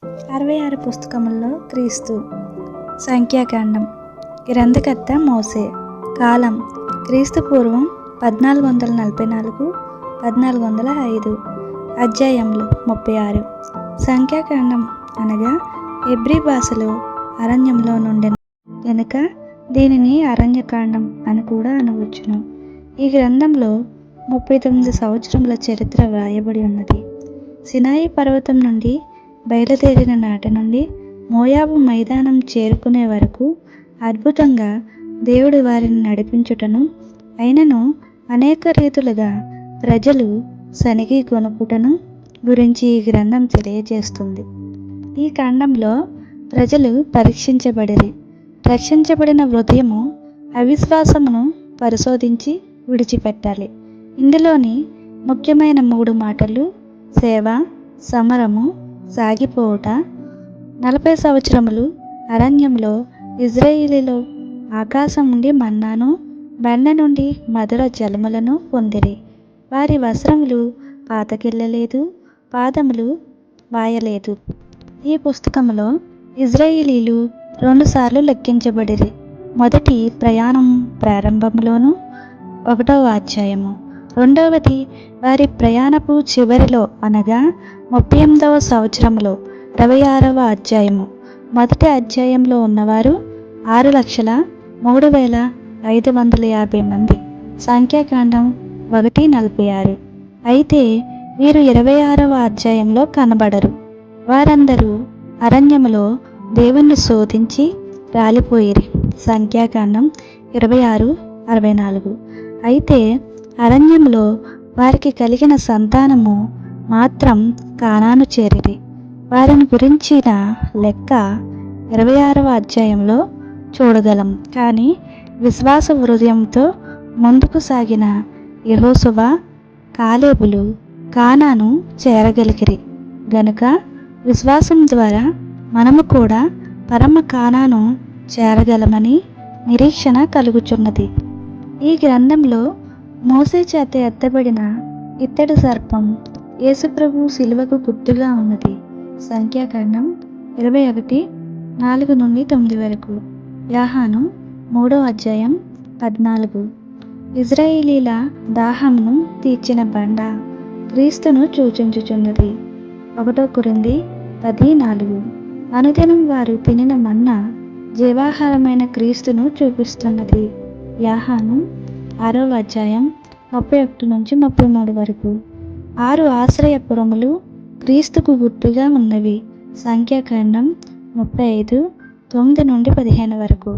66 పుస్తకముల్లో క్రీస్తు. సంఖ్యాకాండం. గ్రంథకర్త మోసే. కాలం క్రీస్తు పూర్వం 1444 1405. అధ్యాయములు 36. సంఖ్యాకాండం అనగా హెబ్రీ భాషలో అరణ్యంలో నుండి కనుక దీనిని అరణ్యకాండం అని కూడా అనవచ్చును. ఈ గ్రంథంలో 39 సంవత్సరముల చరిత్ర వ్రాయబడి ఉన్నది. సినాయి పర్వతం నుండి బయలుదేరిన నాటి నుండి మోయాబు మైదానం చేరుకునే వరకు అద్భుతంగా దేవుడు వారిని నడిపించుటను, అయినను అనేక రీతులుగా ప్రజలు సనిగి కొనుక్కుటను గురించి ఈ గ్రంథం తెలియజేస్తుంది. ఈ కాండంలో ప్రజలు పరీక్షించబడిరి. రక్షించబడిన హృదయము అవిశ్వాసమును పరిశోధించి విడిచిపెట్టాలి. ఇందులోని ముఖ్యమైన 3 మాటలు సేవ, సమరము, సాగిపోవుట. 40 సంవత్సరములు అరణ్యంలో ఇజ్రాయేలీలు ఆకాశం నుండి మన్నాను, బండ నుండి మధుర జలములను పొందిరి. వారి వస్త్రములు పాతకిల్లలేదు, పాదములు వాయలేదు. ఈ పుస్తకంలో ఇజ్రాయేలీలు 2 సార్లు లెక్కించబడిరి. మొదటి ప్రయాణం ప్రారంభంలోను 1వ అధ్యాయము, రెండవది వారి ప్రయాణపు చివరిలో అనగా 38వ సంవత్సరంలో 26వ అధ్యాయము. మొదటి అధ్యాయంలో ఉన్నవారు 6,03,550 మంది. సంఖ్యాకాండం 1:46. అయితే వీరు 26వ అధ్యాయంలో కనబడరు. వారందరూ అరణ్యములో దేవుణ్ణి శోధించి రాలిపోయిరి. సంఖ్యాకాండం 26:64. అయితే అరణ్యంలో వారికి కలిగిన సంతానము మాత్రం కానాను చేరిరి. వారిని గురించిన లెక్క 26వ అధ్యాయంలో చూడగలం. కానీ విశ్వాస హృదయంతో ముందుకు సాగిన యెహోషువ, కాలేబులు కానాను చేరగలిగిరి గనుక విశ్వాసం ద్వారా మనము కూడా పరమ కానాను చేరగలమని నిరీక్షణ కలుగుచున్నది. ఈ గ్రంథంలో మోసే చేత ఎత్తబడిన ఇత్తడి సర్పం యేసుప్రభు శిలువకు గుర్తుగా ఉన్నది. సంఖ్యాకాండం 21:4-9 వరకు. యోహాను 3వ అధ్యాయం 14. ఇజ్రాయేలీల దాహంను తీర్చిన బండ క్రీస్తును సూచించుచున్నది. 1 కొరింథీ 10:4. అనుదినం వారు తినిన మన్నా జీవాహారమైన క్రీస్తును చూపిస్తున్నది. యోహాను 6వ అధ్యాయం 31-33 వరకు. 6 ఆశ్రయపురములు క్రీస్తుకు గుర్తుగా ఉన్నవి. సంఖ్యాకాండం 35:9-15 వరకు.